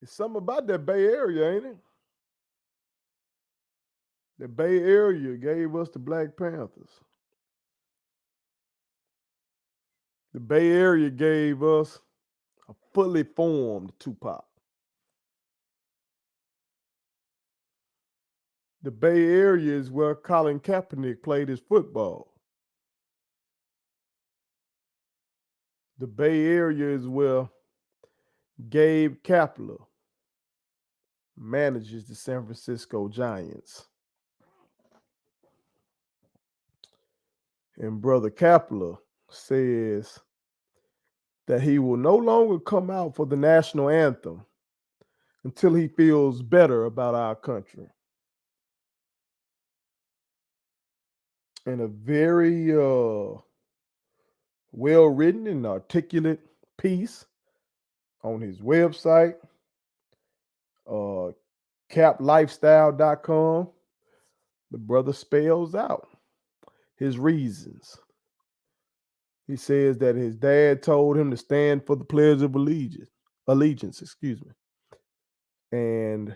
It's something about that Bay Area, ain't it? The Bay Area gave us the Black Panthers. The Bay Area gave us a fully formed Tupac. The Bay Area is where Colin Kaepernick played his football. The Bay Area is where Gabe Kapler manages the San Francisco Giants. And Brother Kapler says that he will no longer come out for the national anthem until he feels better about our country. In a very well written and articulate piece on his website, caplifestyle.com, the brother spells out his reasons. He says that his dad told him to stand for the Pledge of Allegiance, and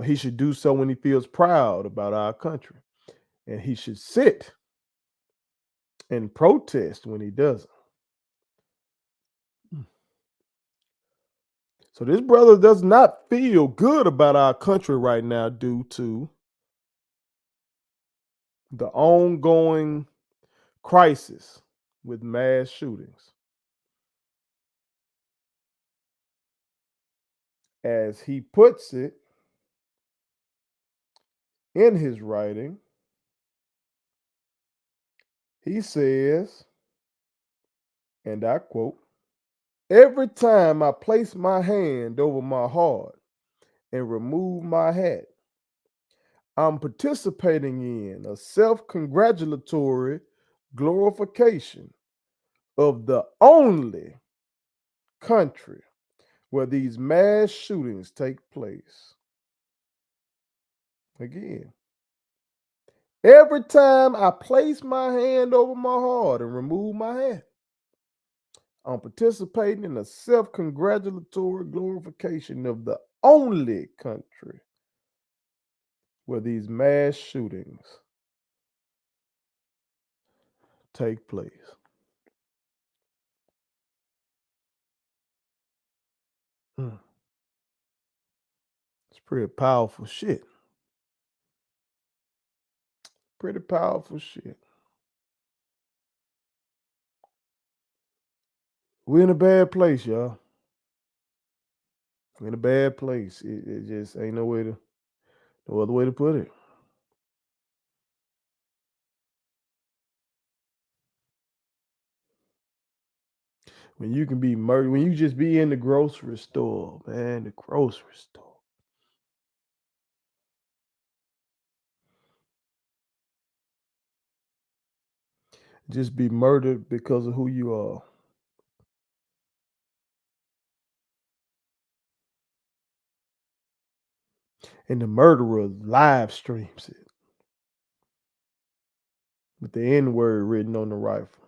he should do so when he feels proud about our country, and he should sit and protest when he doesn't. So this brother does not feel good about our country right now due to the ongoing crisis with mass shootings. As he puts it in his writing, he says, and I quote, "Every time I place my hand over my heart and remove my hat, I'm participating in a self congratulatory glorification of the only country where these mass shootings take place." Again, every time I place my hand over my heart and remove my hat, I'm participating in a self congratulatory glorification of the only country where these mass shootings take place. It's pretty powerful shit. Pretty powerful shit. We're in a bad place, y'all. We're in a bad place. It just ain't no other way to put it. When you can be murdered, when you just be in the grocery store, man, the grocery store. Just be murdered because of who you are. And the murderer live streams it with the N word written on the rifle.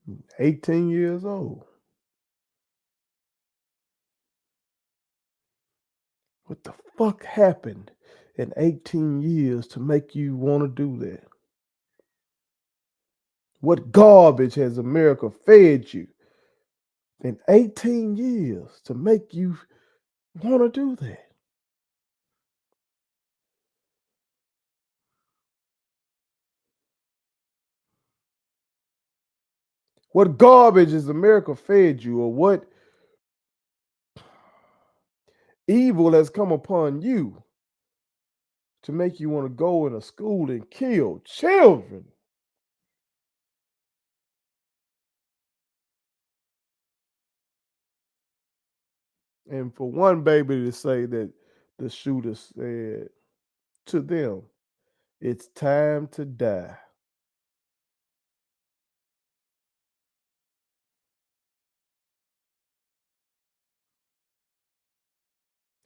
Mm, 18 years old. What the fuck happened in 18 years to make you want to do that? What garbage has America fed you in 18 years to make you want to do that? What garbage has America fed you, or what evil has come upon you to make you want to go in a school and kill children? And for one baby to say that the shooter said to them, "It's time to die."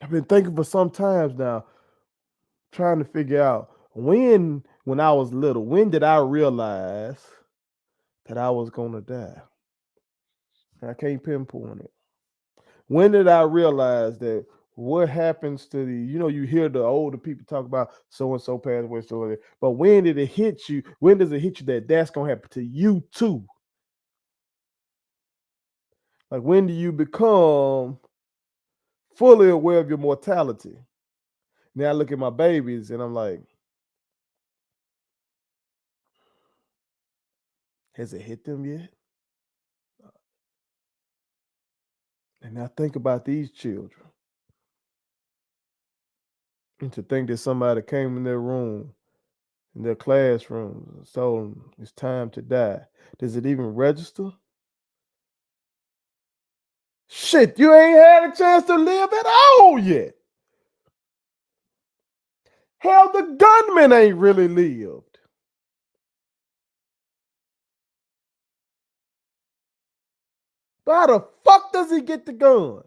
I've been thinking for some times now, trying to figure out when I was little, when did I realize that I was gonna die. I can't pinpoint it. When did I realize that what happens to you hear the older people talk about so and so passed away, so but when did it hit you? When does it hit you that that's gonna happen to you too? Like when do you become fully aware of your mortality? Now I look at my babies and I'm like, has it hit them yet? And I think about these children. And to think that somebody came in their room, in their classrooms, and told them it's time to die. Does it even register? Shit, you ain't had a chance to live at all yet. Hell, the gunman ain't really lived. But how the fuck does he get the gun?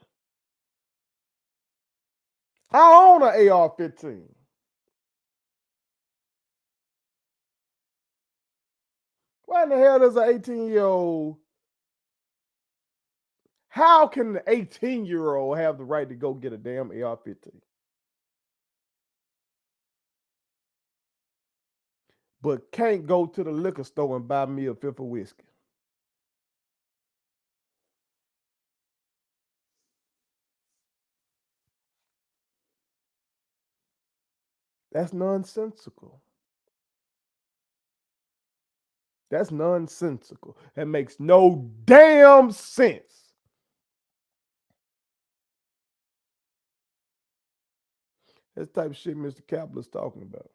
I own an AR-15. Why in the hell does an 18-year-old? How can an 18-year-old have the right to go get a damn AR-15? But can't go to the liquor store and buy me a fifth of whiskey. That's nonsensical. That's nonsensical. That makes no damn sense. That's the type of shit Mr. Kapler's talking about.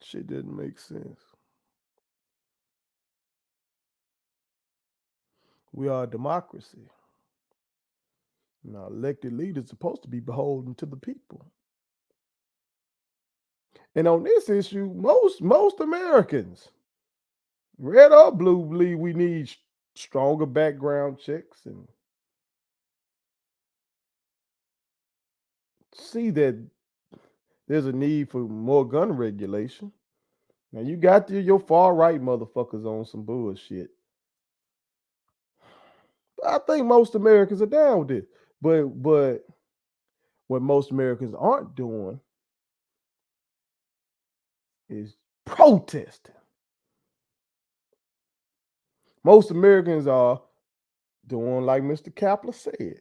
Shit didn't make sense. We are a democracy. Now, elected leaders are supposed to be beholden to the people. And on this issue, most Americans, red or blue, believe we need stronger background checks and see that there's a need for more gun regulation. Now you got your far right motherfuckers on some bullshit. I think most Americans are down with it. But what most Americans aren't doing is protesting. Most Americans are doing like Mr. Kapler said.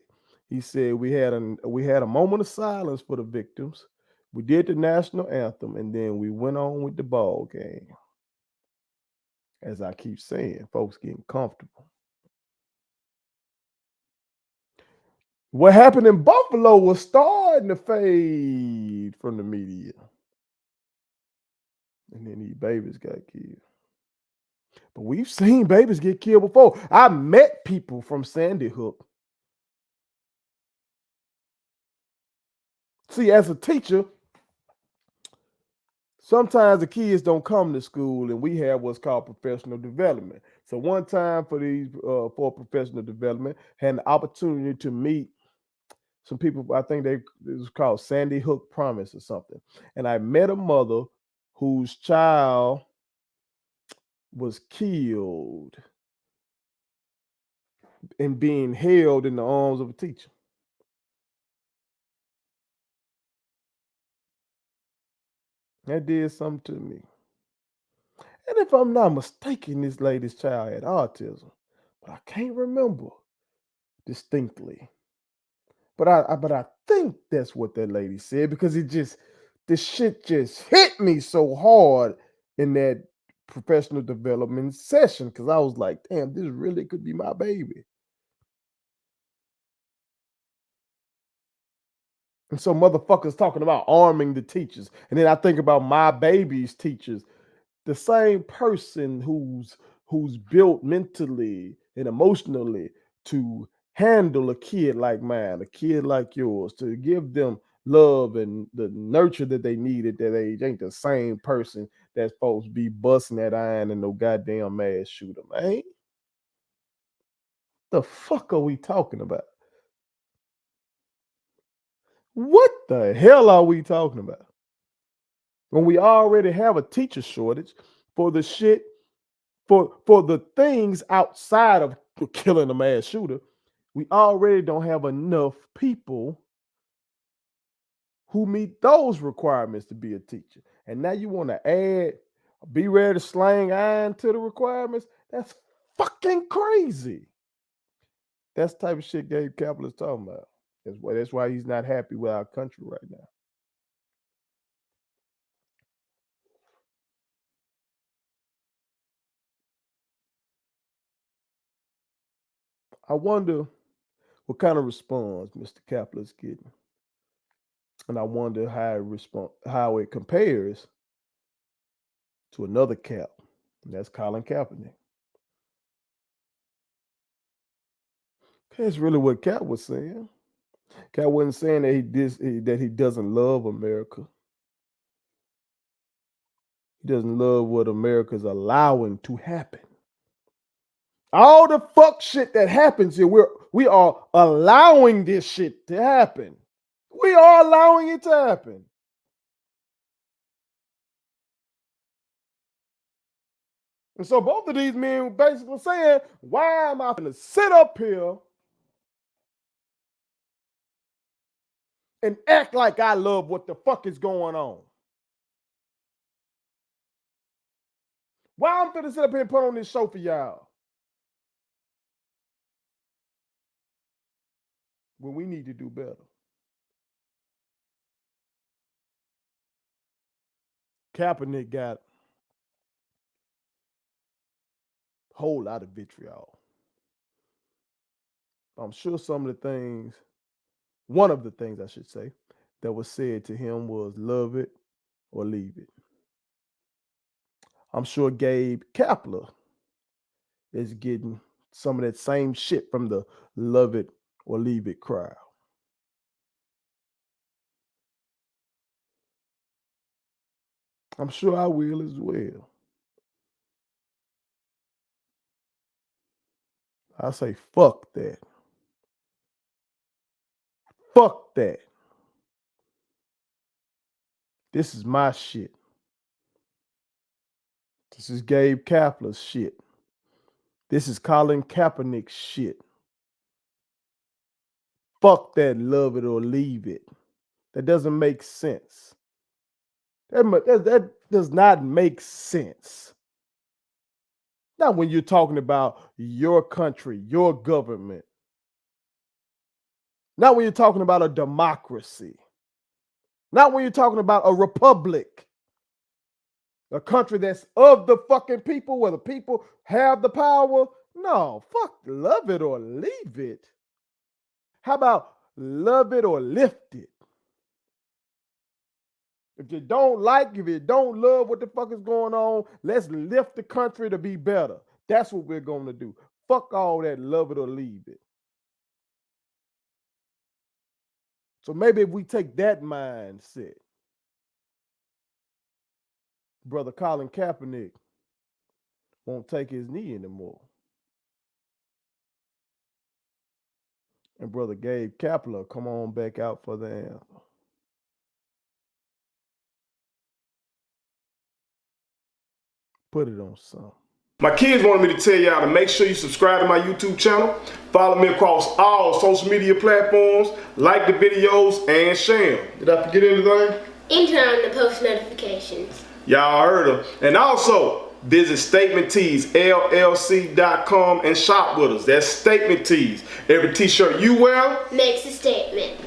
He said we had a moment of silence for the victims. We did the national anthem, and then we went on with the ball game. As I keep saying, folks getting comfortable. What happened in Buffalo was starting to fade from the media. And then these babies got killed. But we've seen babies get killed before. I met people from Sandy Hook. See, as a teacher, sometimes the kids don't come to school, and we have what's called professional development. So one time for professional development, had an opportunity to meet some people. I think it was called Sandy Hook Promise or something. And I met a mother whose child was killed and being held in the arms of a teacher. That did something to me. And if I'm not mistaken, this lady's child had autism, but I can't remember distinctly. But I think that's what that lady said because this shit just hit me so hard in that professional development session because I was like, damn, this really could be my baby. And so motherfuckers talking about arming the teachers. And then I think about my baby's teachers, the same person who's built mentally and emotionally to handle a kid like mine, a kid like yours, to give them love and the nurture that they need at that age ain't the same person that's supposed to be busting that iron and no goddamn mass shooter, man. The fuck are we talking about? What The hell are we talking about? When we already have a teacher shortage for the shit, for the things outside of killing a mass shooter, we already don't have enough people who meet those requirements to be a teacher. And now you want to add be ready to slang iron to the requirements? That's fucking crazy. That's the type of shit Gabe Kapler is talking about. That's why he's not happy with our country right now. I wonder what kind of response Mr. Kapler is getting. And I wonder how it compares to another Cap, and that's Colin Kaepernick. That's really what Cap was saying. Cap wasn't saying that he doesn't love America. He doesn't love what America's allowing to happen. All the fuck shit that happens here, we are allowing this shit to happen. We are allowing it to happen. And so both of these men were basically saying, why am I going to sit up here and act like I love what the fuck is going on? Why I'm going to sit up here and put on this show for y'all? When we need to do better. Kaepernick got a whole lot of vitriol. I'm sure one of the things I should say, that was said to him was love it or leave it. I'm sure Gabe Kapler is getting some of that same shit from the love it or leave it crowd. I'm sure I will as well. I say, fuck that. Fuck that. This is my shit. This is Gabe Kapler's shit. This is Colin Kaepernick's shit. Fuck that love it or leave it. That doesn't make sense. That does not make sense. Not when you're talking about your country, your government. Not when you're talking about a democracy. Not when you're talking about a republic. A country that's of the fucking people, where the people have the power. No, fuck love it or leave it. How about love it or lift it? If you don't love what the fuck is going on, let's lift the country to be better. That's what we're going to do. Fuck all that love it or leave it. So maybe if we take that mindset, brother Colin Kaepernick won't take his knee anymore. And brother Gabe Kapler come on back out for the anthem. Put it on some. My kids wanted me to tell y'all to make sure you subscribe to my YouTube channel, follow me across all social media platforms, like the videos, and share them. Did I forget anything? And turn on the post notifications. Y'all heard them. And also, visit StatementTeesLLC.com and shop with us. That's Statement Tees. Every t-shirt you wear makes a statement.